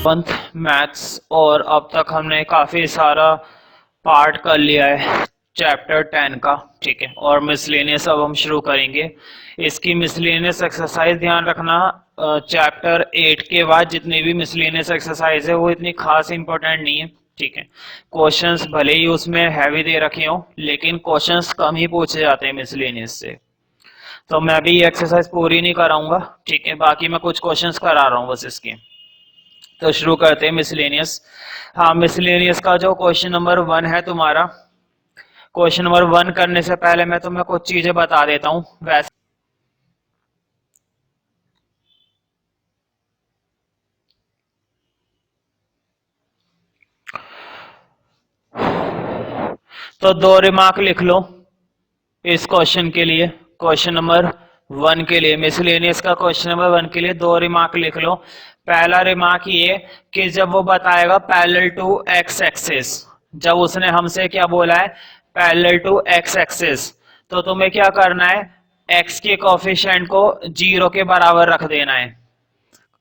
पंथ मैथ्स और अब तक हमने काफ़ी सारा पार्ट कर लिया है चैप्टर 10 का। ठीक है, और मिसलेनियस अब हम शुरू करेंगे। इसकी मिसलेनियस एक्सरसाइज ध्यान रखना, चैप्टर 8 के बाद जितनी भी मिसलेनियस एक्सरसाइज है वो इतनी खास इंपॉर्टेंट नहीं है। ठीक है, क्वेश्चंस भले ही उसमें हैवी दे रखे हो लेकिन क्वेश्चंस कम ही पूछे जाते हैं मिसलेनियस से, तो मैं अभी ये एक्सरसाइज पूरी नहीं कराऊंगा। ठीक है, बाकी मैं कुछ क्वेश्चंस करा रहा हूँ बस इसके। तो शुरू करते हैं मिसलेनियस। हाँ, मिसलेनियस का जो क्वेश्चन नंबर 1 है तुम्हारा, क्वेश्चन नंबर 1 करने से पहले मैं तुम्हें कुछ चीजें बता देता हूँ। वैसे तो 2 रिमार्क लिख लो इस क्वेश्चन के लिए, क्वेश्चन नंबर 1 के लिए, मिसलेनियस का क्वेश्चन नंबर 1 के लिए 2 रिमार्क लिख लो। पहला रिमार्क ये कि जब वो बताएगा पैरेलल टू एक्स एक्सिस, जब उसने हमसे क्या बोला है पैरेलल टू एक्स एक्सिस, तो तुम्हें क्या करना है, एक्स के कोफिशिएंट को 0 के बराबर रख देना है।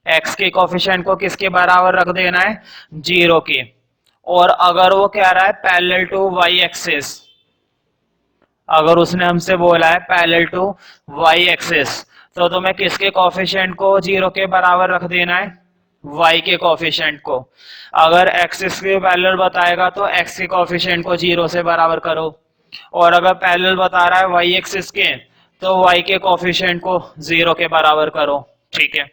एक्स के कोफिशिएंट को किसके बराबर रख देना है, 0 के। और अगर वो कह रहा है पैरेलल टू वाई एक्सिस, अगर उसने हमसे बोला है पैरेलल टू वाई एक्सिस, तो तुम्हें किसके कोफिशिएंट को 0 के बराबर रख देना है, y के कोफिशिएंट को। अगर एक्सिस के पैरेलल बताएगा तो x के कोफिशिएंट को 0 से बराबर करो, और अगर पैरेलल बता रहा है y एक्सिस के तो y के कोफिशिएंट को 0 के बराबर करो। ठीक है,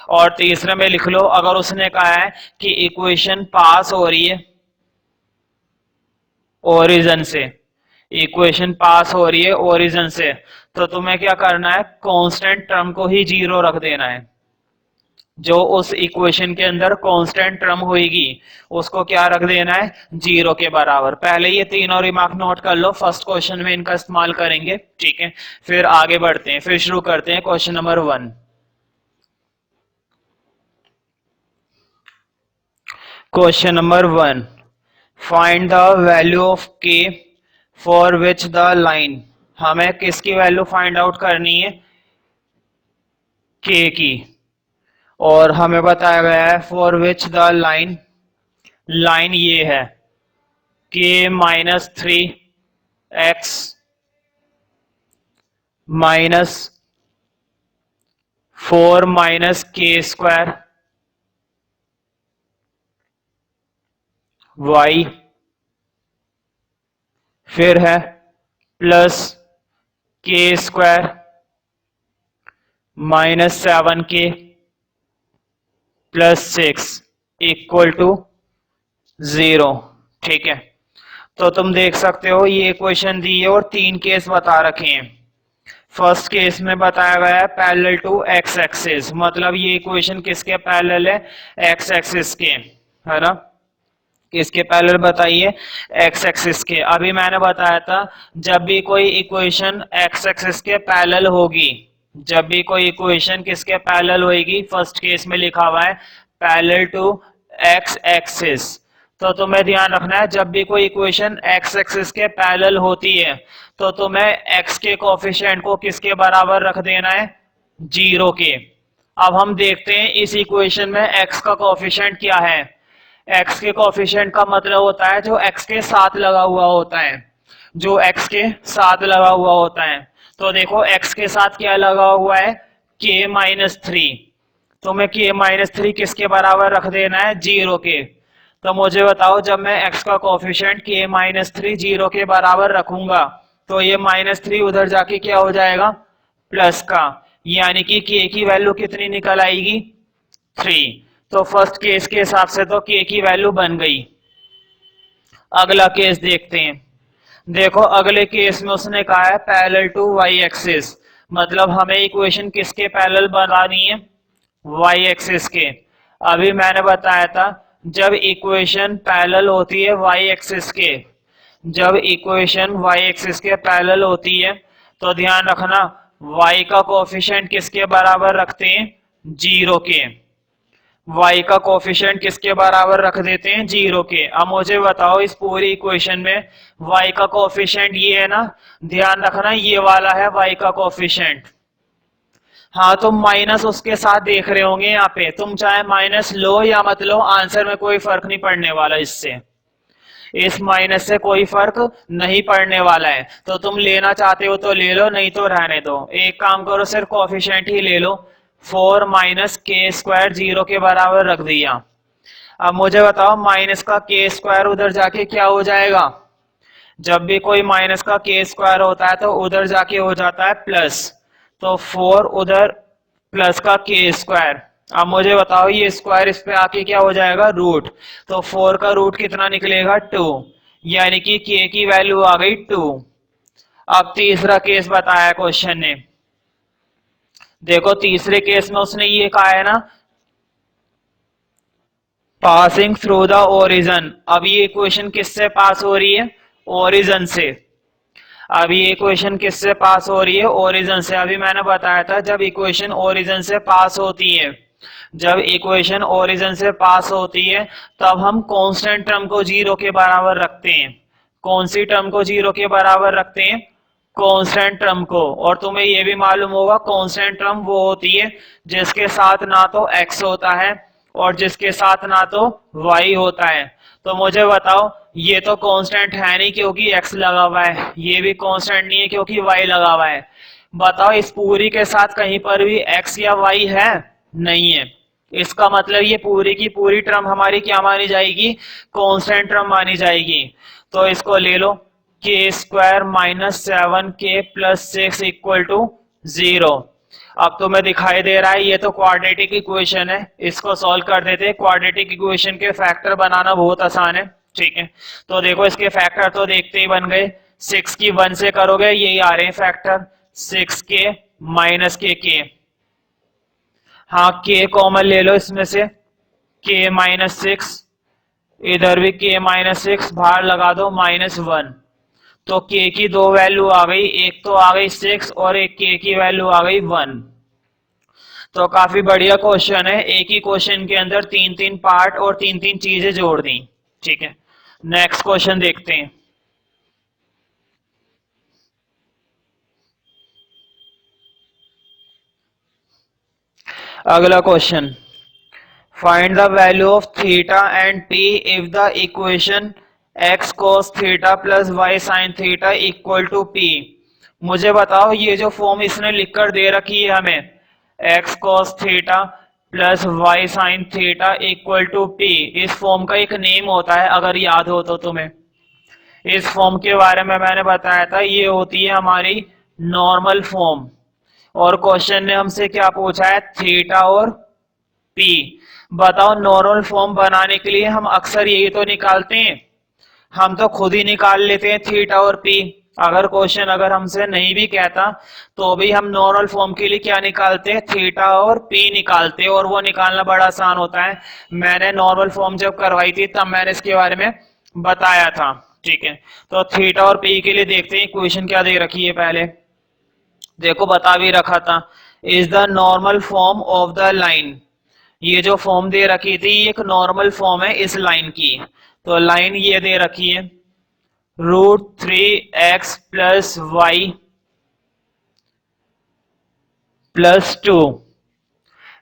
और तीसरे में लिख लो, अगर उसने कहा है कि इक्वेशन पास हो रही है ओरिजिन से, इक्वेशन पास हो रही है ओरिजिन से, तो तुम्हें क्या करना है, कांस्टेंट टर्म को ही 0 रख देना है। जो उस इक्वेशन के अंदर कांस्टेंट टर्म होगी उसको क्या रख देना है, 0 के बराबर। पहले ये तीनों रिमार्क नोट कर लो, फर्स्ट क्वेश्चन में इनका इस्तेमाल करेंगे। ठीक है, फिर आगे बढ़ते हैं, फिर शुरू करते हैं question number 1। Question number 1, find the value of k for which the line, हमें किसकी वैल्यू फाइंड आउट करनी है, k की, और हमें बताया गया है for which the line, line ये है k minus 3x minus 4 minus k square y, फिर है plus k square minus 7k plus 6 equal to 0। ठीक है, तो तुम देख सकते हो ये इक्वेशन दी है और 3 केस बता रखे हैं। फर्स्ट केस में बताया गया है पैरेलल टू एक्स एक्सिस, मतलब ये इक्वेशन किसके पैरेलल है, एक्स एक्सिस के, है ना। किसके पैरेलल बताइए, एक्स एक्सिस के। अभी मैंने बताया था जब भी कोई इक्वेशन एक्स एक्सिस के पैरेलल होगी, जब भी कोई इक्वेशन किसके पैरेलल होगी, फर्स्ट केस में लिखा हुआ है पैरेलल टू एक्स एक्सिस, तो तुम्हें ध्यान रखना है जब भी कोई इक्वेशन एक्स एक्सिस के पैरेलल होती है तो तुम्हें एक्स के कोफिशिएंट को किसके बराबर रख देना है, 0 के। अब हम देखते हैं इस इक्वेशन में एक्स का कोफिशिएंट क्या है। एक्स के कोफिशिएंट का मतलब होता है जो एक्स के साथ लगा हुआ होता है, जो एक्स के साथ लगा हुआ होता है। तो देखो एक्स के साथ क्या लगा हुआ है, k माइनस 3, तो मैं k माइनस 3 किसके बराबर रख देना है, 0 के। तो मुझे बताओ जब मैं x का कोफिशिएंट k माइनस 3 0 के बराबर रखूंगा तो ये माइनस 3 उधर जाके क्या हो जाएगा, प्लस का, यानी कि k की वैल्यू कितनी निकल आएगी, 3। तो फर्स्ट केस के हिसाब से तो k की वैल्यू बन गई। अगला केस देखते हैं। देखो अगले केस में उसने कहा है पैरेलल टू वाई एक्सिस, मतलब हमें इक्वेशन किसके पैरेलल बनानी है, वाई एक्सिस के। अभी मैंने बताया था जब इक्वेशन पैरेलल होती है वाई एक्सिस के, जब इक्वेशन वाई एक्सिस के पैरेलल होती है तो ध्यान रखना y का कोफिशिएंट किसके बराबर रखते हैं, 0 के। y का कोफिशिएंट किसके बराबर रख देते हैं, 0 के। अब मुझे बताओ इस पूरी इक्वेशन में y का कोफिशिएंट ये है ना, ध्यान रखना ये वाला है y का कोफिशिएंट। हाँ, तुम माइनस उसके साथ देख रहे होंगे यहाँ पे, तुम चाहे माइनस लो या मत लो, आंसर में कोई फर्क नहीं पड़ने वाला इससे, इस माइनस से कोई फर्क नहीं पड़ने वाला है। तो तुम लेना चाहते हो तो ले लो, नहीं तो रहने दो। एक काम करो, सिर्फ कोफिशिएंट ही ले लो, 4 माइनस के स्क्वायर 0 के बराबर रख दिया। अब मुझे बताओ माइनस का के स्क्वायर उधर जाके क्या हो जाएगा? जब भी कोई माइनस का के स्क्वायर होता है तो उधर जाके हो जाता है प्लस, तो 4 उधर प्लस का के स्क्वायर। अब मुझे बताओ ये स्क्वायर इस पे आके क्या हो जाएगा? रूट। तो 4 का रूट कितना निकलेगा? 2, यानी कि के की वैल्यू आ गई 2। अब तीसरा केस बताया क्वेश्चन ने, देखो तीसरे केस में उसने ये कहा है ना, पासिंग थ्रू द ओरिजन। अब ये इक्वेशन किससे पास हो रही है? ओरिजन से। अब ये इक्वेशन किससे पास हो रही है? ओरिजन से। अभी मैंने बताया था जब इक्वेशन ओरिजन से पास होती है, जब इक्वेशन ओरिजन से पास होती है तब हम कांस्टेंट टर्म को 0 के बराबर रखते हैं। कौन सी टर्म को 0 के बराबर रखते हैं? कांस्टेंट टर्म को। और तुम्हें यह भी मालूम होगा कांस्टेंट टर्म वो होती है जिसके साथ ना तो x होता है और जिसके साथ ना तो y होता है। तो मुझे बताओ ये तो कांस्टेंट है नहीं क्योंकि x लगा हुआ है, ये भी कांस्टेंट नहीं है क्योंकि y लगा हुआ है। बताओ इस पूरी के साथ कहीं पर भी x या y है? नहीं है। इसका मतलब ये पूरी की पूरी टर्म हमारी क्या मानी जाएगी? कांस्टेंट टर्म मानी जाएगी। तो इसको ले लो, k square minus 7k plus 6 equal to 0। अब तुम्हें दिखाई दे रहा है ये तो क्वाड्रेटिक इक्वेशन है, इसको सॉल्व कर देते हैं। क्वाड्रेटिक इक्वेशन के फैक्टर बनाना बहुत आसान है, ठीक है। तो देखो इसके फैक्टर तो देखते ही बन गए, 6 की 1 से करोगे यही आ रहे हैं फैक्टर, 6k माइनस के। हाँ k कॉमन ले लो इसमें से, k माइनस 6, इधर भी k माइनस 6 बाहर लगा दो -1। तो k की दो वैल्यू आ गई, एक तो आ गई 6 और एक k की वैल्यू आ गई 1। तो काफी बढ़िया क्वेश्चन है, एक ही क्वेश्चन के अंदर 3-3 पार्ट और 3-3 चीजें जोड़ दी, ठीक है। नेक्स्ट क्वेश्चन देखते हैं। अगला question, find the value of theta and t if the equation x cos theta plus y sin theta equal to p। मुझे बताओ ये जो फॉर्म इसने लिखकर दे रखी है हमें, x cos theta plus y sin theta equal to p, इस फॉर्म का एक नेम होता है अगर याद हो तो तुम्हें। इस फॉर्म के बारे में मैंने बताया था, ये होती है हमारी नॉर्मल फॉर्म। और क्वेश्चन ने हमसे क्या पूछा है? थीटा और p। बताओ नॉर्मल फॉर्म बनाने के लिए हम अक्सर यही तो निकालते हैं, हम तो खुद ही निकाल लेते हैं थीटा और p। अगर क्वेश्चन अगर हमसे नहीं भी कहता तो भी हम नॉर्मल फॉर्म के लिए क्या निकालते हैं? थीटा और p निकालते हैं, और वो निकालना बड़ा आसान होता है। मैंने नॉर्मल फॉर्म जब करवाई थी तब मैंने इसके बारे में बताया था, ठीक है। तो थीटा और p के लिए देखते हैं इक्वेशन क्या दे रखी है। पहले देखो बता भी रखा था, is the normal form of the line. ये जो फॉर्म दे रखी थी एक नॉर्मल फॉर्म है इस लाइन की। तो लाइन ये दे रखी है √3x प्लस y प्लस 2।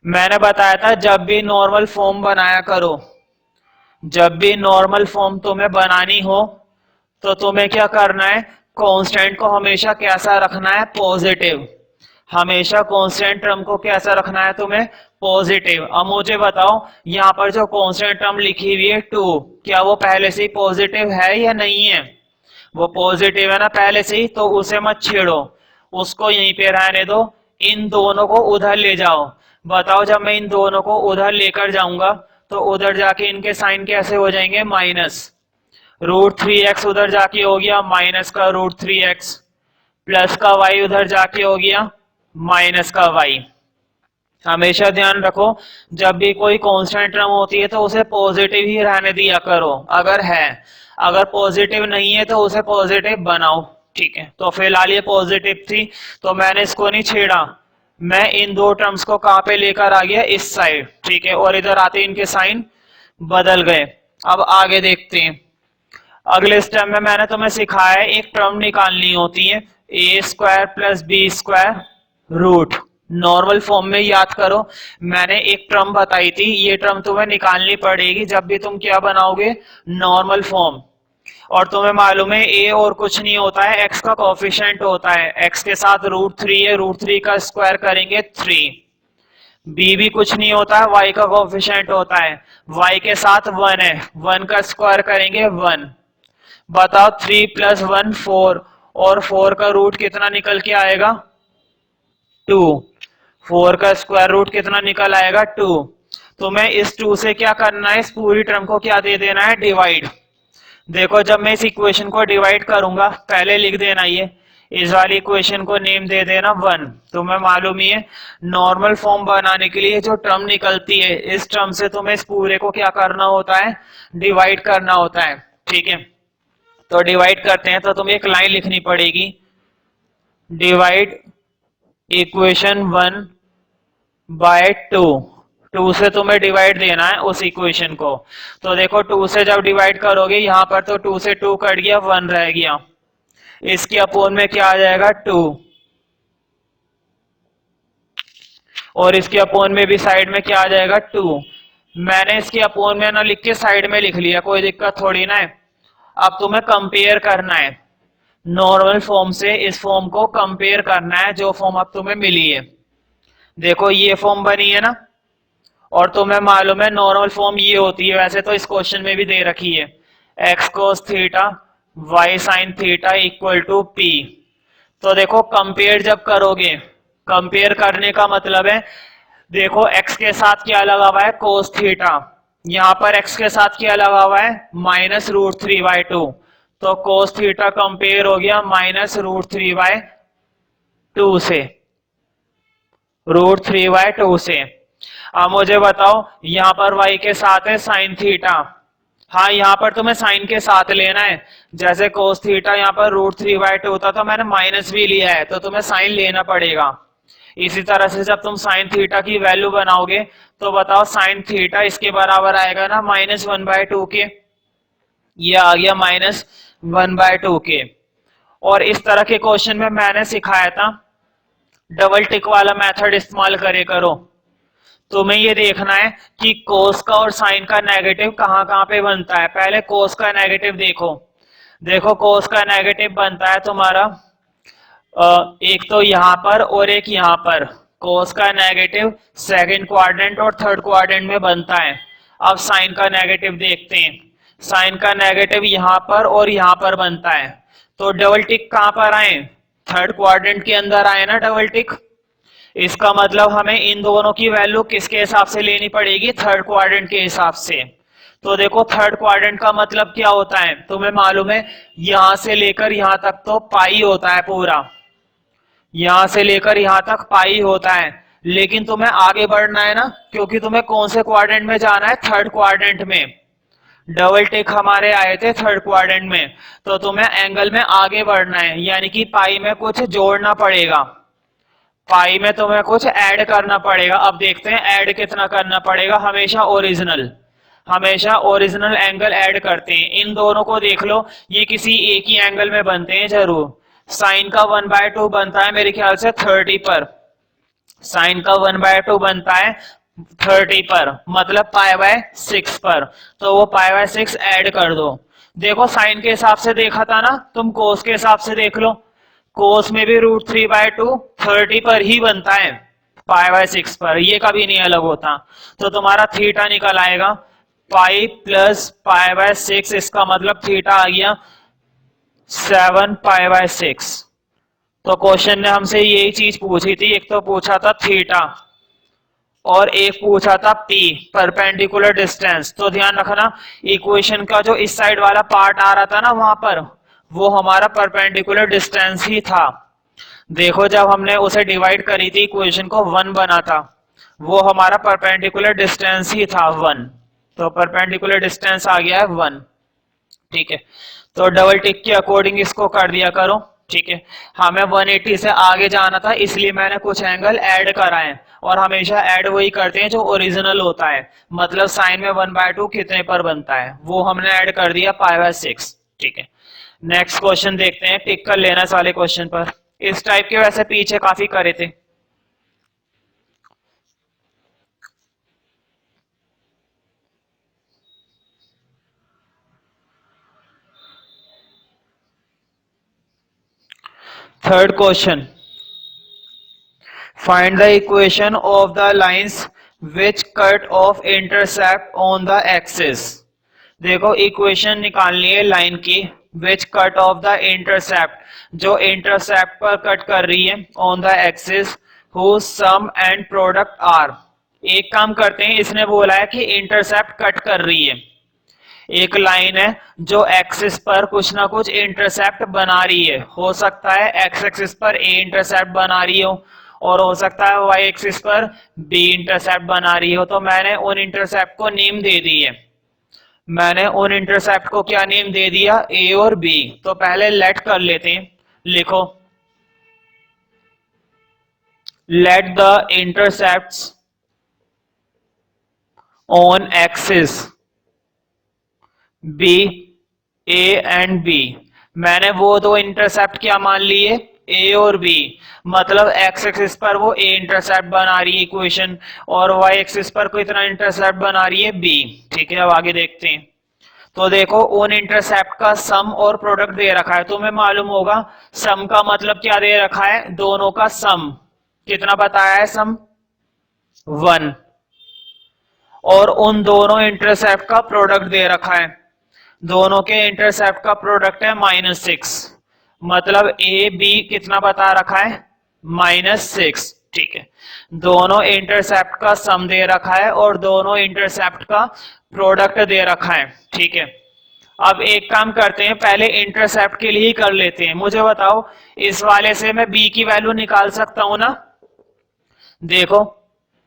मैंने बताया था जब भी नॉर्मल फॉर्म बनाया करो, जब भी नॉर्मल फॉर्म तुम्हें बनानी हो तो तुम्हें क्या करना है? कांस्टेंट को हमेशा कैसा रखना है? पॉजिटिव। हमेशा कांस्टेंट टर्म को कैसा रखना है तुम्हें? पॉजिटिव। अब मुझे बताओ यहाँ पर जो कांस्टेंट टर्म लिखी हुई है 2, क्या वो पहले से ही पॉजिटिव है या नहीं है? वो पॉजिटिव है ना पहले से ही, तो उसे मत छेड़ो, उसको यहीं पे रहने दो। इन दोनों को उधर ले जाओ। बताओ जब मैं इन दोनों को उधर लेकर जाऊंगा तो उधर जाके इनके साइन कैसे हो जाएंगे? माइनस। √3x उधर जाके हो गया माइनस का √3x, प्लस का y उधर जाके हो गया माइनस का y। हमेशा ध्यान रखो जब भी कोई कांस्टेंट टर्म होती है तो उसे पॉजिटिव ही रहने दिया करो अगर है, अगर पॉजिटिव नहीं है तो उसे पॉजिटिव बनाओ, ठीक है। तो फिलहाल ये पॉजिटिव थी तो मैंने इसको नहीं छेड़ा, मैं इन दो टर्म्स को कहां पे लेकर आ गया? इस साइड, ठीक है। और इधर आते इनके साइन बदल गए। अब आगे देखते हैं। अगले स्टेप में मैंने तुम्हें सिखाया है एक टर्म निकालनी होती है a² plus b² root, normal form में याद करो, मैंने एक टर्म बताई थी, ये टर्म तुम्हें निकालनी पड़ेगी जब भी तुम क्या बनाओगे, नॉर्मल फॉर्म। और तुम्हें मालूम है ए और कुछ नहीं होता है, एक्स का कोफिशिएंट होता है, एक्स के साथ √3 है, √3 का स्क्वायर करेंगे 3। बी भी कुछ नहीं होता है, वाई का कोफिशिएंट होता है, वाई के साथ 1 है, 1 का स्क्वायर करेंगे 1। बताओ 3 + 1 4, और 4 का रूट कितना निकल के आएगा, 2। 4 का स्क्वायर रूट कितना निकल आएगा, 2। तो मैं इस 2 से क्या करना है, इस पूरी टर्म को क्या दे देना है, डिवाइड। देखो जब मैं इस इक्वेशन को डिवाइड करूंगा, पहले लिख देना ये, इस वाली इक्वेशन को नेम दे देना 1। तुम्हें मालूम ही है नॉर्मल फॉर्म बनाने के लिए जो टर्म निकलती है, इस टर्म से तुम्हें इस पूरे को क्या करना होता है, डिवाइड करना होता है। ठीक है, तो डिवाइड करते हैं, तो तुम्हें एक लाइन लिखनी पड़ेगी, डिवाइड इक्वेशन 1 बाय 2। 2 से तुम्हें डिवाइड देना है उस इक्वेशन को। तो देखो 2 से जब डिवाइड करोगे, यहां पर तो 2 से 2 कट गया, 1 रह गया, इसके अपोन में क्या आ जाएगा, 2, और इसके अपोन में भी साइड में क्या आ जाएगा, 2। मैंने इसके अपोन में ना लिख के साइड में लिख लिया, कोई दिक्कत थोड़ी ना है। अब तुम्हें कंपेयर करना है नॉर्मल फॉर्म से, इस फॉर्म को कंपेयर करना है जो फॉर्म अब तुम्हें मिली है। देखो ये फॉर्म बनी है ना, और तुम्हें मालूम है नॉर्मल फॉर्म ये होती है, वैसे तो इस क्वेश्चन में भी दे रखी है, x cos theta y sin theta = p। तो देखो कंपेयर जब करोगे, कंपेयर करने का मतलब है, देखो x के साथ क्या लगा हुआ है, cos थीटा, यहां पर x के साथ क्या लगा हुआ है, -√3/2। तो cos थीटा कंपेयर हो गया -√3/2 से, √3/2 से। अब मुझे बताओ यहां पर y के साथ है sin थीटा, हाँ यहां पर तुम्हें साइन के साथ लेना है, जैसे cos थीटा यहां पर √3/2 था, तो मैंने माइनस भी लिया है, तो तुम्हें साइन लेना पड़ेगा। इसी तरह से जब तुम साइन थीटा की वैल्यू बनाओगे, तो बताओ साइन थीटा इसके बराबर आएगा ना -1/2 के, ये आ गया -1/2 के। और इस तरह के क्वेश्चन में मैंने सिखाया था डबल टिक वाला मेथड इस्तेमाल करे करो। तुम्हें ये देखना है कि कोस का और साइन का नेगेटिव कहां कहां पे बनता है। पहले कोस का नेगेटिव देखो, देखो कोस का नेगेटिव बनता है तुम्हारा एक तो यहां पर और एक यहां पर, कोस का नेगेटिव सेकंड क्वाड्रेंट और थर्ड क्वाड्रेंट में बनता है। अब साइन का नेगेटिव देखते हैं, साइन का नेगेटिव यहां पर और यहां पर बनता है। तो डबल टिक कहां पर आए, थर्ड क्वाड्रेंट के अंदर आए ना डबल टिक, इसका मतलब हमें इन दोनों की वैल्यू किसके हिसाब से लेनी पड़ेगी, थर्ड क्वाड्रेंट के हिसाब से। तो देखो थर्ड क्वाड्रेंट का मतलब क्या होता है, तुम्हें मालूम है यहां से लेकर यहां तक तो पाई होता है पूरा, यहां से लेकर यहां तक पाई होता है, लेकिन तुम्हें आगे बढ़ना है ना, क्योंकि तुम्हें कौन से क्वाड्रेंट में जाना है, थर्ड क्वाड्रेंट में। डबल टिक हमारे आए थे थर्ड क्वाड्रेंट में, तो तुम्हें एंगल में आगे बढ़ना है, यानी कि पाई में कुछ जोड़ना पड़ेगा, पाई में तुम्हें कुछ ऐड करना पड़ेगा। अब देखते हैं ऐड कितना करना पड़ेगा, हमेशा ओरिजिनल, हमेशा ओरिजिनल एंगल ऐड करते हैं। इन दोनों को देख लो, ये किसी एक ही एंगल में बनते हैं जरूर। साइन का 1/2 बनता है मेरे ख्याल से 30 पर, साइन का 1/2 बनता है 30 पर, मतलब π/6 पर, तो वो π/6 ऐड कर दो। देखो साइन के हिसाब से देखा था ना, तुम कोस के हिसाब से देख लो, कोस में भी √3/2 30 पर ही बनता है, π/6 पर, ये कभी नहीं अलग होता। तो तुम्हारा थीटा निकल आएगा पाई प्लस π/6, इसका मतलब थीटा आ गया 7 π/6। तो क्वेश्चन ने हमसे यही चीज पूछी थी, एक तो पूछा था थीटा और एक पूछा था पी, परपेंडिकुलर डिस्टेंस। तो ध्यान रखना इक्वेशन का जो इस साइड वाला पार्ट आ रहा था ना वहां पर, वो हमारा परपेंडिकुलर डिस्टेंस ही था। देखो जब हमने उसे डिवाइड करी थी इक्वेशन को, 1 बना था, वो हमारा परपेंडिकुलर डिस्टेंस ही था 1, तो परपेंडिकुलर डिस्टेंस आ गया है 1। ठीक है, तो डबल टिक के अकॉर्डिंग इसको कर दिया करो। ठीक है, हमें 180 से आगे जाना था, इसलिए मैंने कुछ एंगल ऐड कराए, और हमेशा ऐड वही करते हैं जो ओरिजिनल होता है, मतलब साइन में 1/2 कितने पर बनता है, वो हमने ऐड कर दिया π/6। ठीक है, नेक्स्ट क्वेश्चन देखते हैं, टिक कर लेना सारे क्वेश्चन पर। इस टाइप के वैसे पीछे काफी करे थे। Third question, find the equation of the lines which cut off intercept on the axis. देखो इक्वेशन निकालनी है लाइन की which cut off the intercept, जो इंटरसेप्ट पर कट कर रही है, on the axis whose sum and product are. एक काम करते हैं, इसने बोला है कि इंटरसेप्ट कट कर रही है, एक लाइन है जो एक्सिस पर कुछ ना कुछ इंटरसेप्ट बना रही है, हो सकता है एक्स एक्सिस पर ए इंटरसेप्ट बना रही हो और हो सकता है वाई एक्सिस पर बी इंटरसेप्ट बना रही हो। तो मैंने उन इंटरसेप्ट को नेम दे दी है, मैंने उन इंटरसेप्ट को क्या नेम दे दिया, ए और बी। तो पहले लेट कर लेते हैं, लिखो let the intercepts on axis be a and b. मैंने वो दो इंटरसेप्ट क्या मान लिए, ए और बी, मतलब एक्स एक्सिस पर वो ए इंटरसेप्ट बना रही है इक्वेशन और वाई एक्सिस पर कितना इंटरसेप्ट बना रही है, बी। ठीक है, अब आगे देखते हैं। तो देखो उन इंटरसेप्ट का सम और प्रोडक्ट दे रखा है, तुम्हें मालूम होगा सम का मतलब क्या दे रखा है, दोनों का सम। कितना बताया है सम, 1। और उन दोनों इंटरसेप्ट का प्रोडक्ट दे रखा है, दोनों के इंटरसेप्ट का प्रोडक्ट है -6, मतलब ए बी कितना बता रखा है, -6। ठीक है, दोनों इंटरसेप्ट का सम दे रखा है और दोनों इंटरसेप्ट का प्रोडक्ट दे रखा है। ठीक है, अब एक काम करते हैं, पहले इंटरसेप्ट के लिए ही कर लेते हैं। मुझे बताओ इस वाले से मैं बी की वैल्यू निकाल सकता हूं ना, देखो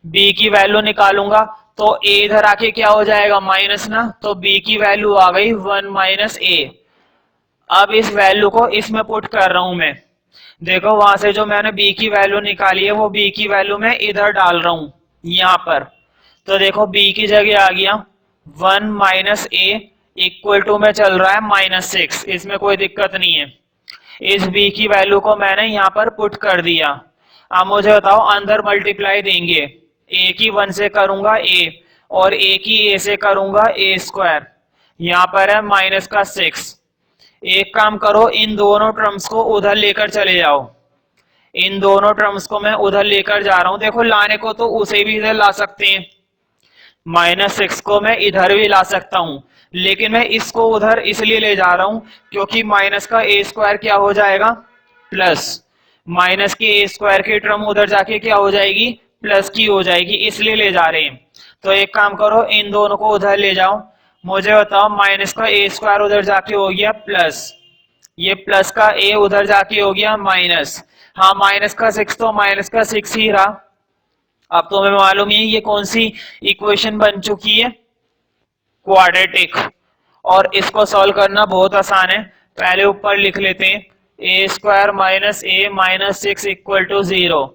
बी की वैल्यू निकालूंगा तो ए इधर आके क्या हो जाएगा, माइनस ना, तो बी की वैल्यू आ गई 1 - ए। अब इस वैल्यू को इसमें पुट कर रहा हूं मैं, देखो वहां से जो मैंने बी की वैल्यू निकाली है वो बी की वैल्यू मैं इधर डाल रहा हूं यहां पर। तो देखो बी की जगह आ गया 1 - ए इक्वल टू में चल रहा है -6, इसमें कोई दिक्कत नहीं है। इस बी की वैल्यू को मैंने यहां पर पुट कर दिया। अब मुझे बताओ अंदर मल्टीप्लाई देंगे, ए की 1 से करूंगा ए और ए की ए से करूंगा ए स्क्वायर, यहां पर है -6। एक काम करो, इन दोनों टर्म्स को उधर लेकर चले जाओ, इन दोनों टर्म्स को मैं उधर लेकर जा रहा हूं। देखो लाने को तो उसे भी इधर ला सकते हैं, -6 को मैं इधर भी ला सकता हूं, लेकिन मैं इसको उधर इसलिए ले जा रहा हूं क्योंकि माइनस का ए स्क्वायर क्या हो जाएगा, प्लस, माइनस के ए स्क्वायर की टर्म उधर जाके क्या हो जाएगी, प्लस की हो जाएगी, इसलिए ले जा रहे हैं। तो एक काम करो, इन दोनों को उधर ले जाओ, मुझे बताओ माइनस का ए स्क्वायर उधर जाके हो गया प्लस, ये प्लस का ए उधर जाके हो गया माइनस, हाँ -6 तो -6 ही रहा। अब तो हमें मालूम है ये कौन सी इक्वेशन बन चुकी है, क्वाड्रेटिक। और इसको सॉल्व करना बहुत आसान है, पहले ऊपर लिख लेते हैं ए स्क्वायर -a - 6 इक्वल टू 0।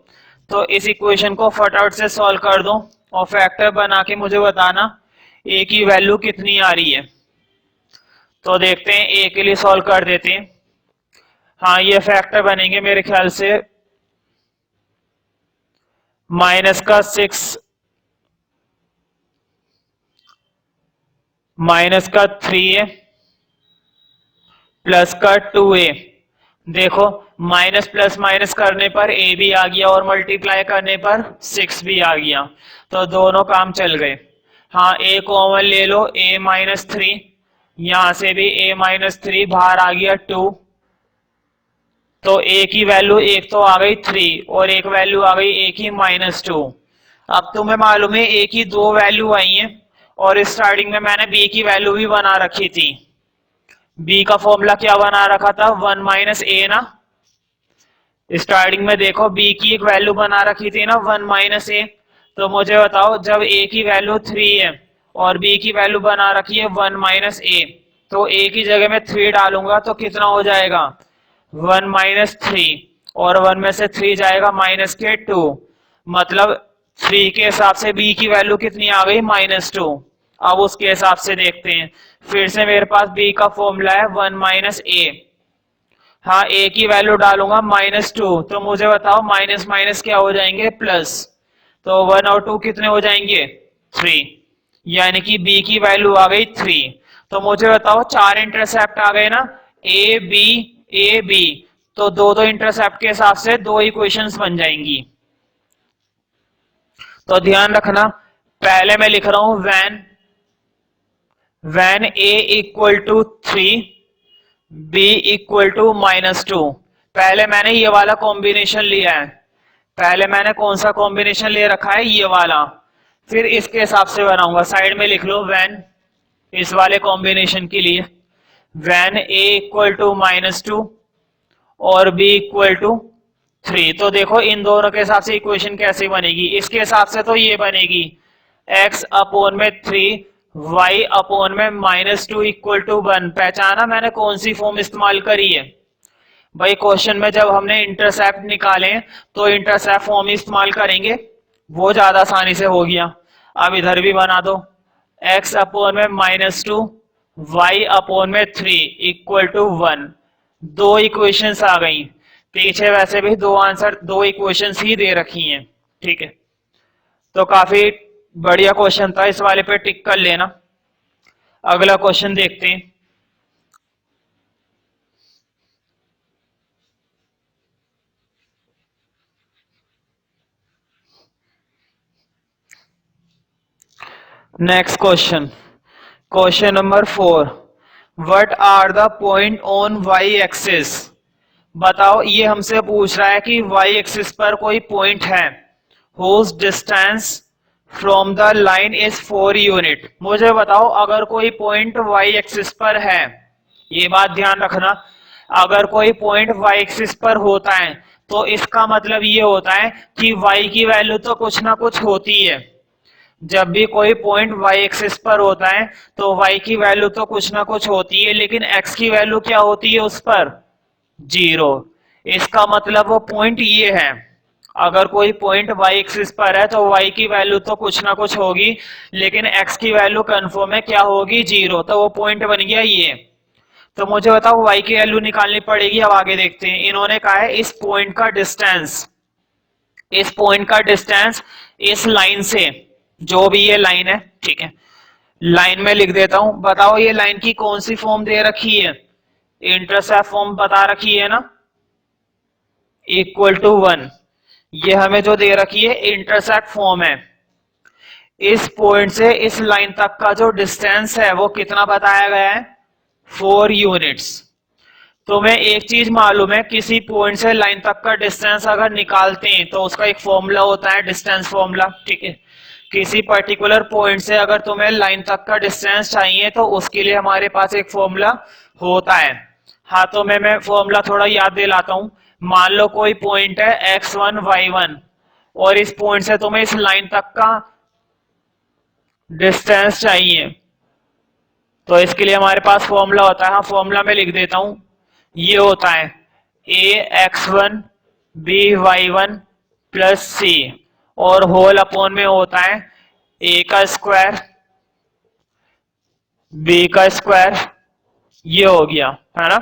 तो इस इक्वेशन को फटाफट से सॉल्व कर दो और फैक्टर बना के मुझे बताना ए की वैल्यू कितनी आ रही है। तो देखते हैं, ए के लिए सॉल्व कर देते हैं। हाँ ये फैक्टर बनेंगे मेरे ख्याल से -6 -3a प्लस का 2a। देखो माइनस प्लस माइनस करने पर a भी आ गया और मल्टीप्लाई करने पर 6 भी आ गया, तो दोनों काम चल गए। हाँ a कॉमन ले लो, a -3, यहां से भी a -3 बाहर आ गया 2, तो a की वैल्यू एक तो आ गई 3 और एक वैल्यू आ गई a की -2। अब तुम्हें मालूम है a की 2 वैल्यू आई हैं और स्टार्टिंग में मैंने b की वैल्यू भी बना रखी थी। b का फॉर्मूला क्या बना रखा था, 1 - a ना, स्टार्टिंग में देखो b की एक वैल्यू बना रखी थी ना 1 - a। तो मुझे बताओ जब a की वैल्यू 3 है और b की वैल्यू बना रखी है 1 - a, तो a की जगह में 3 डालूंगा तो कितना हो जाएगा, 1 - 3 और 1 में से 3 जाएगा माइनस के 2, मतलब 3 के हिसाब से b की वैल्यू कितनी आ गई, -2। अब उसके हिसाब से देखते हैं, फिर से मेरे पास b का फॉर्मूला है 1 - a, हाँ a की वैल्यू डालूंगा -2, तो मुझे बताओ माइनस माइनस क्या हो जाएंगे, प्लस, तो 1 और 2 कितने हो जाएंगे, 3, यानी कि b की वैल्यू आ गई 3। तो मुझे बताओ 4 इंटरसेप्ट आ गए ना, a b, तो दो दो इंटरसेप्ट के हिसाब से दो इक्वेशंस बन जाएंगी। तो ध्यान रखना, पहले मैं लिख रहा हूं when a equal to 3 b equal to -2। पहले मैंने ये वाला कॉम्बिनेशन लिया है, पहले मैंने कौन सा कॉम्बिनेशन ले रखा है, ये वाला। फिर इसके हिसाब से बनाऊंगा, साइड में लिख लो व्हेन, इस वाले कॉम्बिनेशन के लिए व्हेन a इक्वल टू -2 और b इक्वल टू 3। तो देखो इन दोनों के हिसाब से इक्वेशन कैसे बनेगी, इसके हिसाब से तो ये बनेगी x अपॉन में 3 y अपॉन में -2 इक्वल टू 1। पहचाना मैंने कौन सी फॉर्म इस्तेमाल करी है भाई, क्वेश्चन में जब हमने इंटरसेप्ट निकाले तो इंटरसेप्ट फॉर्म इस्तेमाल करेंगे, वो ज्यादा आसानी से हो गया। अब इधर भी बना दो, x अपॉन में -2 y अपॉन में 3 इक्वल टू 1। दो इक्वेशंस आ गई, पीछे वैसे भी दो आंसर, दो इक्वेशंस ही दे रखी हैं, ठीक है। तो काफी बढ़िया क्वेश्चन था, इस वाले पे टिक कर लेना। अगला क्वेश्चन देखते हैं। Next question, question number 4, what are the point on Y axis. बताओ, ये हमसे पूछ रहा है कि वाई एक्सिस पर कोई पॉइंट है whose distance from the line is 4 unit. मुझे बताओ, अगर कोई पॉइंट वाई एक्सिस पर है, ये बात ध्यान रखना, अगर कोई पॉइंट वाई एक्सिस पर होता है तो इसका मतलब ये होता है कि वाई की वैल्यू तो कुछ ना कुछ होती है। जब भी कोई पॉइंट y एक्सिस पर होता है तो y की वैल्यू तो कुछ ना कुछ होती है, लेकिन x की वैल्यू क्या होती है उस पर, 0। इसका मतलब वो पॉइंट ये है, अगर कोई पॉइंट y एक्सिस पर है तो y की वैल्यू तो कुछ ना कुछ होगी, लेकिन x की वैल्यू कंफर्म है क्या होगी, 0। तो वो पॉइंट बन गया ये। तो मुझे बताओ y की वैल्यू निकालनी पड़ेगी। अब आगे देखते हैं, इन्होंने कहा है इस पॉइंट का डिस्टेंस, इस पॉइंट का डिस्टेंस इस लाइन से, जो भी ये लाइन है, ठीक है, लाइन में लिख देता हूं। बताओ ये लाइन की कौन सी फॉर्म दे रखी है, इंटरसेप्ट फॉर्म बता रखी है ना, इक्वल टू 1। ये हमें जो दे रखी है इंटरसेप्ट फॉर्म है। इस पॉइंट से इस लाइन तक का जो डिस्टेंस है वो कितना बताया गया है, 4 यूनिट्स। तो मैं एक चीज मालूम है, किसी पॉइंट से लाइन तक का डिस्टेंस अगर निकालते हैं तो उसका एक फॉर्मूला होता है, डिस्टेंस फॉर्मूला, ठीक है। किसी पर्टिकुलर पॉइंट से अगर तुम्हें लाइन तक का डिस्टेंस चाहिए तो उसके लिए हमारे पास एक फॉर्मूला होता है। हाँ, तो मैं फॉर्मूला थोड़ा याद दिलाता हूं। मान लो कोई पॉइंट है x1 y1 और इस पॉइंट से तुम्हें इस लाइन तक का डिस्टेंस चाहिए, तो इसके लिए हमारे पास फॉर्मूला होता है। हाँ, फॉर्मूला में लिख देता हूं, ये होता है ax1 by1 प्लस c और होल अपॉन में होता है a का स्क्वायर b का स्क्वायर, ये हो गया, है ना।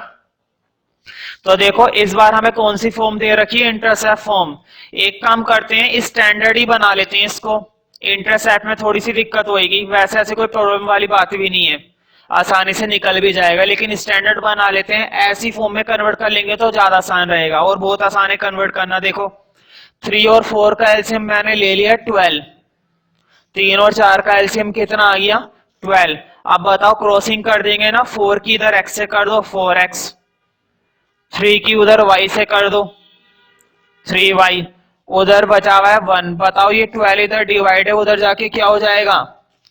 तो देखो इस बार हमें कौन सी फॉर्म दे रखी है, इंटरसेप्ट फॉर्म। एक काम करते हैं, स्टैंडर्ड ही बना लेते हैं इसको, इंटरसेप्ट में थोड़ी सी दिक्कत होगी, वैसे ऐसे कोई प्रॉब्लम वाली बात भी नहीं है, आसानी से निकल भी जाएगा, लेकिन स्टैंडर्ड बना लेते हैं। ऐसी फॉर्म में कन्वर्ट कर लेंगे तो ज्यादा आसान रहेगा, और बहुत आसान है कन्वर्ट करना। देखो 3 और 4 का एलसीएम मैंने ले लिया 12, 3 और 4 का एलसीएम कितना आ गया, 12। अब बताओ क्रॉसिंग कर देंगे ना, 4 की इधर x से कर दो 4x, 3 की उधर y से कर दो 3y, उधर बचा हुआ है 1। बताओ ये 12 इधर डिवाइड है, उधर जाके क्या हो जाएगा,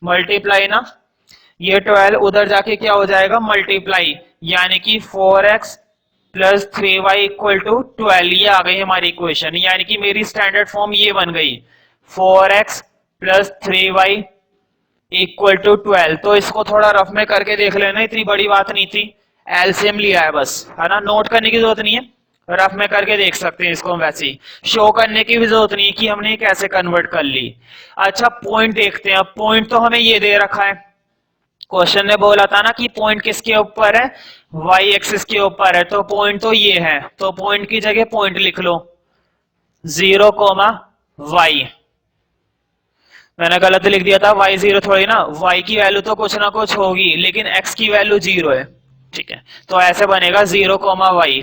मल्टीप्लाई ना। ये 12 उधर जाके क्या हो जाएगा, मल्टीप्लाई, यानी कि 4x plus 3y equal to 12। ये आ गई हमारी इक्वेशन, यानी कि मेरी स्टैंडर्ड फॉर्म ये बन गई, 4x plus 3y equal to 12। तो इसको थोड़ा रफ में करके देख लेना, इतनी बड़ी बात नहीं थी, एलसीएम लिया है बस, है ना, नोट करने की जरूरत नहीं है, रफ में करके देख सकते हैं इसको। वैसे ही शो करने की भी जरूरत नहीं है कि हमने कैसे कन्वर्ट कर ली। अच्छा, पॉइंट देखते हैं। अब पॉइंट तो हमें ये दे रखा है, क्वेश्चन ने बोला था ना कि पॉइंट किसके ऊपर है, वाई एक्सिस के ऊपर है, तो पॉइंट तो ये है, तो पॉइंट की जगह पॉइंट लिख लो 0, y। मैंने गलत लिख दिया था, y0 थोड़ी ना, y की वैल्यू तो कुछ ना कुछ होगी, लेकिन x की वैल्यू 0 है, ठीक है। तो ऐसे बनेगा 0, y।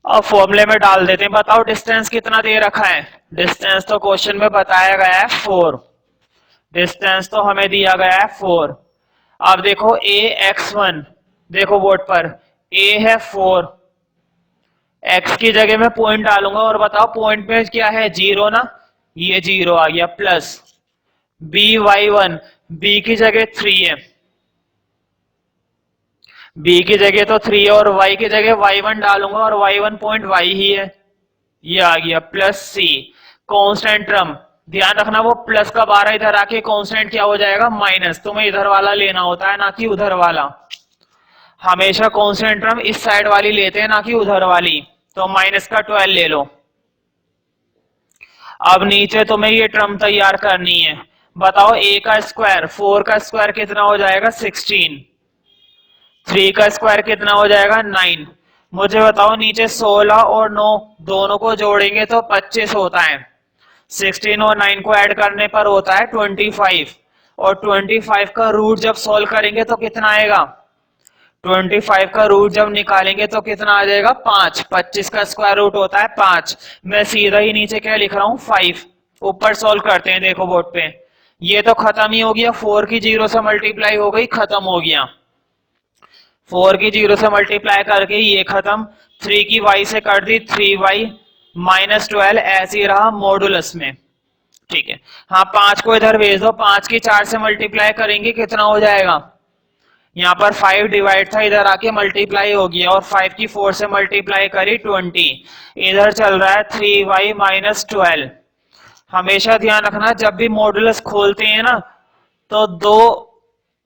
अब फॉर्मूले में डाल देते हैं। बताओ डिस्टेंस कितना दे रखा है। डिस्टेंस तो क्वेश्चन में बताया गया है 4। डिस्टेंस तो हमें दिया गया है 4। अब देखो ax1, देखो बोर्ड पर a है 4, x की जगह में पॉइंट डालूंगा और बताओ पॉइंट में क्या है 0 ना, ये 0 आ गया, प्लस by1, b की जगह 3 है, b की जगह तो 3 है और y की जगह y1 डालूंगा और y1 पॉइंट y ही है, ये आ गया, प्लस c। कांस्टेंट टर्म ध्यान रखना, वो प्लस का 12 इधर आके कांस्टेंट क्या हो जाएगा माइनस, तुम्हें इधर वाला लेना होता है ना कि उधर वाला। हमेशा कांस्टेंट टर्म इस साइड वाली लेते हैं ना कि उधर वाली, तो माइनस का 12 ले लो। अब नीचे तुम्हें ये टर्म तैयार करनी है। बताओ a का स्क्वायर, 4 का स्क्वायर कितना हो जाएगा 16, 3 का स्क्वायर कितना हो जाएगा 9। मुझे बताओ नीचे 16 और 9 दोनों को जोड़ेंगे तो 25 होता है, 16 और 9 को ऐड करने पर होता है 25, और 25 का रूट जब सॉल्व करेंगे तो कितना आएगा, 25 का रूट जब निकालेंगे तो कितना आ जाएगा 5। 25 का स्क्वायर रूट होता है 5। मैं सीधा ही नीचे क्या लिख रहा हूं 5। ऊपर सॉल्व करते हैं, देखो बोर्ड पे, ये तो खत्म ही हो गया, 4 की 0 से मल्टीप्लाई हो गई, खत्म हो गया। 4 की 0 से मल्टीप्लाई करके ये खत्म, 3 की y से कर दी 3y माइनस 12, ऐसे ही रहा मॉडुलस में। ठीक है, हाँ 5 को इधर भेज दो, 5 की 4 से मल्टीप्लाई करेंगे कितना हो जाएगा, यहाँ पर 5 डिवाइड था, इधर आके मल्टीप्लाई हो गया, और 5 की 4 से मल्टीप्लाई करी 20, इधर चल रहा है 3y माइनस 12। हमेशा ध्यान रखना जब भी मॉडुलस खोलते हैं ना तो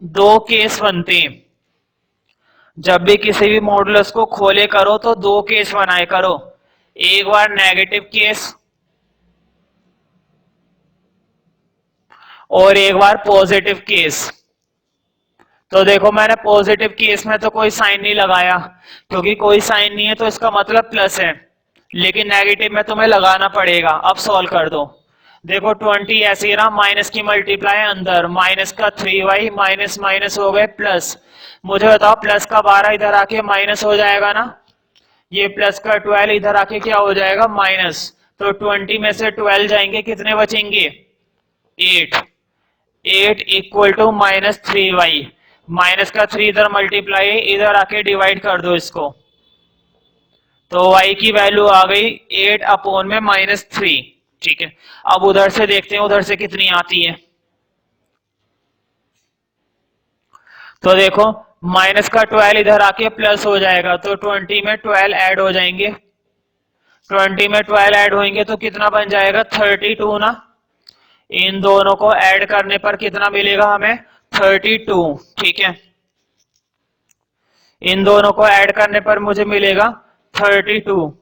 दो केस बनते हैं। जब भी किसी भी मॉडुलस को खोले करो तो 2 केस बनाए करो, एक बार नेगेटिव केस और एक बार पॉजिटिव केस। तो देखो मैंने पॉजिटिव केस में तो कोई साइन नहीं लगाया, क्योंकि कोई साइन नहीं है तो इसका मतलब प्लस है, लेकिन नेगेटिव में तुम्हें लगाना पड़ेगा। अब सॉल्व कर दो, देखो 20 ऐसे रहा, माइनस की मल्टीप्लाई अंदर, माइनस का 3y माइनस माइनस हो गए प्लस। मुझे बताओ प्लस का 12 इधर आके माइनस हो जाएगा ना, ये प्लस का 12 इधर आके क्या हो जाएगा माइनस, तो 20 में से 12 जाएंगे, कितने बचेंगे 8। 8 equal to minus 3y, minus का 3 इधर मल्टीप्लाई, इधर आके डिवाइड कर दो इसको, तो y की वैल्यू आ गई 8 अपॉन में माइनस 3। ठीक है, अब उधर से देखते हैं उधर से कितनी आती है। तो देखो माइनस का 12 इधर आके प्लस हो जाएगा, तो 20 में 12 ऐड हो जाएंगे, 20 में 12 ऐड होंगे तो कितना बन जाएगा 32 ना। इन दोनों को ऐड करने पर कितना मिलेगा हमें 32। ठीक है, इन दोनों को ऐड करने पर मुझे मिलेगा 32।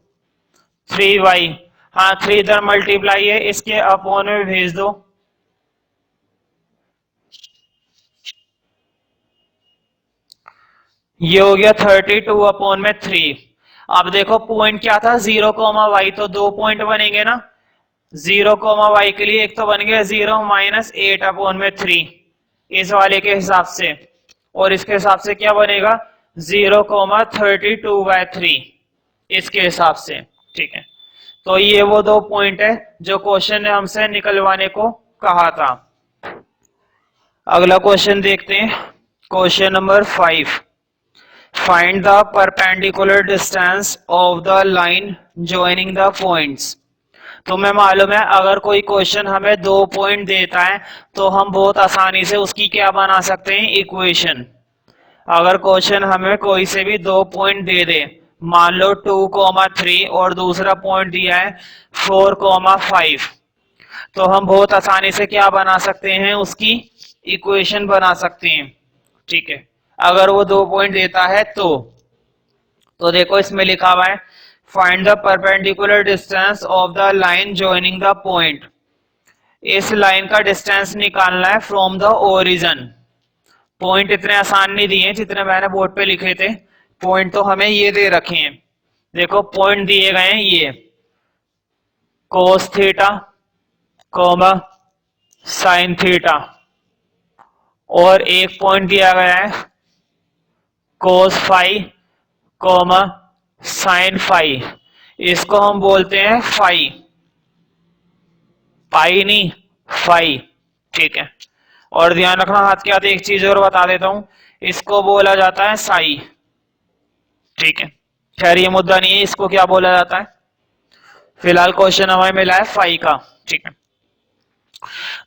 3y, हाँ 3 इधर मल्टीप्लाई है, इसके अपॉन में भेज दो, ये हो गया 32 अपॉन में 3। अब देखो पॉइंट क्या था 0, y, तो 2 पॉइंट बनेंगे ना, 0, y के लिए एक तो बन गया 0 माइनस 8 अपॉन में 3 इस वाले के हिसाब से, और इसके हिसाब से क्या बनेगा 0,32/3 इसके हिसाब से। ठीक है, तो ये वो 2 पॉइंट है जो क्वेश्चन ने हमसे निकलवाने को कहा था। अगला क्वेश्चन देखते हैं, question number 5। Find the perpendicular distance of the line joining the points. तुम्हें मालूम है अगर कोई क्वेश्चन हमें 2 पॉइंट देता है तो हम बहुत आसानी से उसकी क्या बना सकते हैं इक्वेशन। अगर क्वेश्चन हमें कोई से भी 2 पॉइंट दे दे, मान लो 2,3 और दूसरा पॉइंट दिया है 4,5, तो हम बहुत आसानी से क्या बना सकते हैं उसकी इक्वेशन बना सकते हैं। ठीक है, अगर वो 2 पॉइंट देता है तो देखो इसमें लिखा हुआ है find the perpendicular distance of the line joining the point. इस लाइन का डिस्टेंस निकालना है फ्रॉम द ओरिजिन। पॉइंट इतने आसान नहीं दिए जितने मैंने बोर्ड पे लिखे थे, पॉइंट तो हमें ये दे रखे हैं। देखो पॉइंट दिए गए हैं ये cos theta comma sine theta, और एक पॉइंट दिया गया है cos phi comma sine phi. इसको हम बोलते हैं फाई, पाई नहीं फाई, ठीक है। और ध्यान रखना हाथ के हाथ एक चीज और बता देता हूं, इसको बोला जाता है साई, ठीक है। खैर ये मुद्दा नहीं है, इसको क्या बोला जाता है, फिलहाल क्वेश्चन हमें मिला है फाई का, ठीक है।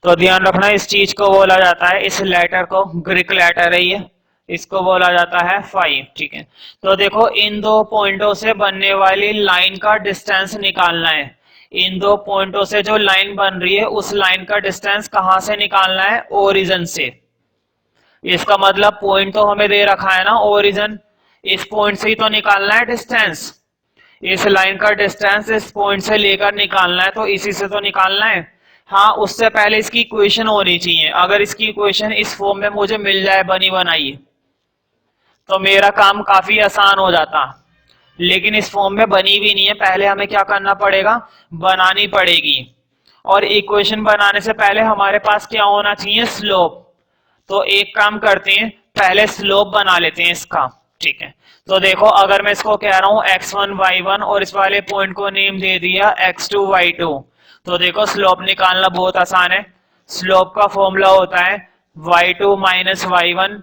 तो ध्यान रखना इस चीज को बोला जाता है, इस लेटर को, ग्रीक लेटर है ये, इसको बोला जाता है फाई, ठीक है। तो देखो इन दो पॉइंटों से बनने वाली लाइन का डिस्टेंस निकालना है। इन दो पॉइंटों से जो लाइन बन रही है उस लाइन का डिस्टेंस कहां से निकालना है, ओरिजिन से। इसका मतलब पॉइंट तो हमें दे रखा है ना ओरिजिन, इस पॉइंट से ही तो निकालना है डिस्टेंस। इस लाइन का डिस्टेंस इस पॉइंट से लेकर निकालना है, तो इसी से तो निकालना है। हाँ, उससे पहले इसकी इक्वेशन होनी चाहिए। अगर इसकी इक्वेशन इस फॉर्म में मुझे मिल जाए बनी बनाई, तो मेरा काम काफी आसान हो जाता, लेकिन इस फॉर्म में बनी भी नहीं है। पहले हमें क्या करना पड़ेगा, बनानी पड़ेगी। और इक्वेशन बनाने से पहले हमारे पास क्या होना चाहिए, स्लोप। तो एक काम करते हैं, पहले स्लोप बना लेते हैं इसका, ठीक है। तो देखो अगर मैं इसको कह रहा हूं x1 y1 और इस वाले पॉइंट को नेम दे दिया x2 y2, तो देखो स्लोप निकालना बहुत आसान है। स्लोप का फॉर्मूला होता है y2 minus y1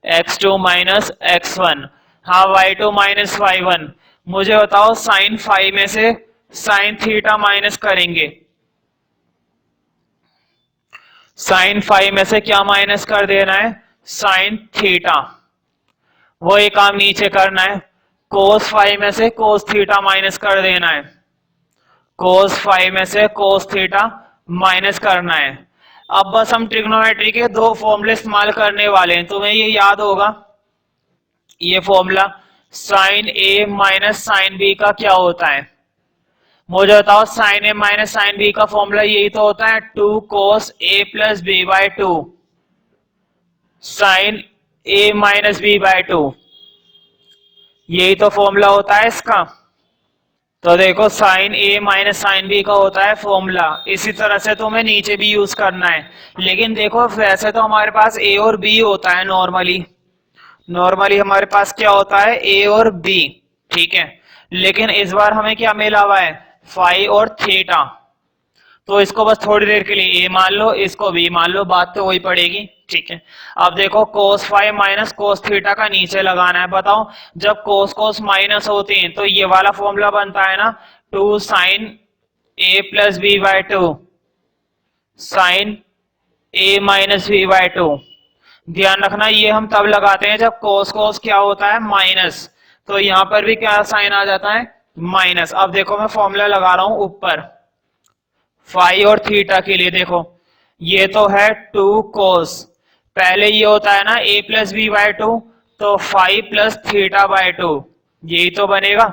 x2 minus x1। हाँ, y2 माइनस y1, मुझे बताओ साइन फाई में से साइन थीटा माइनस करेंगे, साइन फाई में से क्या माइनस कर देना है, साइन थीटा। वही काम नीचे करना है, कोस फाई में से कोस थीटा माइनस कर देना है, कोस फाई में से कोस थीटा माइनस करना है। अब बस हम ट्रिग्नोमेट्री के दो फॉर्मूले इस्तेमाल करने वाले हैं। तुम्हें ये याद होगा, ये formula sine a minus sine b का क्या होता है, मुझे बताओ। Sine a minus sine b का फॉर्मूला यही तो होता है 2 cos a plus b by 2, sine a minus b by 2, यही तो फॉर्मूला होता है इसका। तो देखो sine a minus sine b का होता है फॉर्मूला, इसी तरह से तुम्हें नीचे भी यूज करना है। लेकिन देखो वैसे तो हमारे पास ए और बी होता है नॉर्मली, नॉर्मली हमारे पास क्या होता है, ए और बी, ठीक है। लेकिन इस बार हमें क्या मिला हुआ है, फाई और थीटा। तो इसको बस थोड़ी देर के लिए ए मान लो, इसको बी मान लो, बात तो वही पड़ेगी, ठीक है। अब देखो cos phi minus cos theta का नीचे लगाना है। बताओ जब कोस कोस माइनस होते हैं तो ये वाला फॉर्मूला बनता है ना, 2 sine A plus b by 2 sine a minus b by 2। ध्यान रखना ये हम तब लगाते हैं जब कोस कोस क्या होता है, माइनस। तो यहां पर भी क्या साइन आ जाता है, माइनस। अब देखो मैं फॉर्मूला लगा रहा हूं ऊपर फाई और थीटा के लिए। देखो ये तो है 2 cos, पहले ये होता है ना a प्लस बी बाय 2, तो फाई प्लस थीटा बाय 2, यही तो बनेगा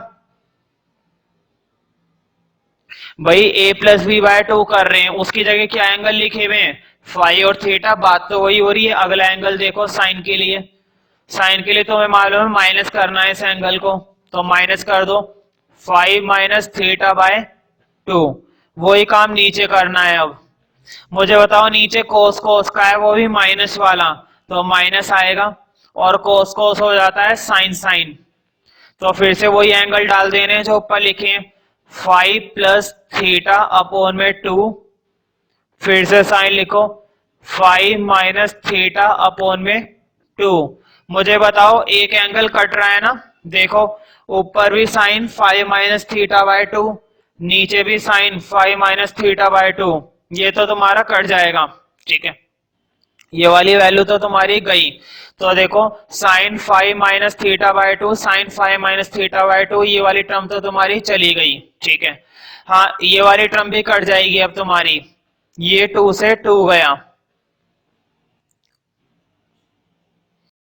भाई। a प्लस बी बाय 2 कर रहे हैं, उसकी जगह क्या एंगल लिखे हुए हैं, फाई और थीटा, बात तो वही हो रही है। अगला एंगल देखो साइन के लिए, साइन के लिए तो हमें मालूम है माइनस करना है इस एंगल को, तो माइनस कर दो, फाइव माइनस थीटा बाय 2। वही काम नीचे करना है। अब मुझे बताओ नीचे कोस कोस का है वो भी माइनस वाला, तो माइनस आएगा, और कोस कोस हो जाता है साइन साइन। तो फिर से वही एंगल डाल देने जो ऊपर लिखे, 5 प्लस थीटा अपॉन में 2, फिर से साइन लिखो 5 माइनस थीटा अपॉन में 2। मुझे बताओ एक एंगल कट रहा है ना, देखो ऊपर भी साइन 5 माइनस थीटा बाय 2, नीचे भी साइन 5 माइनस थीटा बाय 2, ये तो तुम्हारा कट जाएगा, ठीक है। ये वाली वैल्यू तो तुम्हारी गई। तो देखो sine 5 minus theta by 2, sine 5 minus theta by 2, ये वाली टर्म तो तुम्हारी चली गई, ठीक है। हाँ, ये वाली टर्म भी कट जाएगी अब तुम्हारी, ये 2 से 2 गया,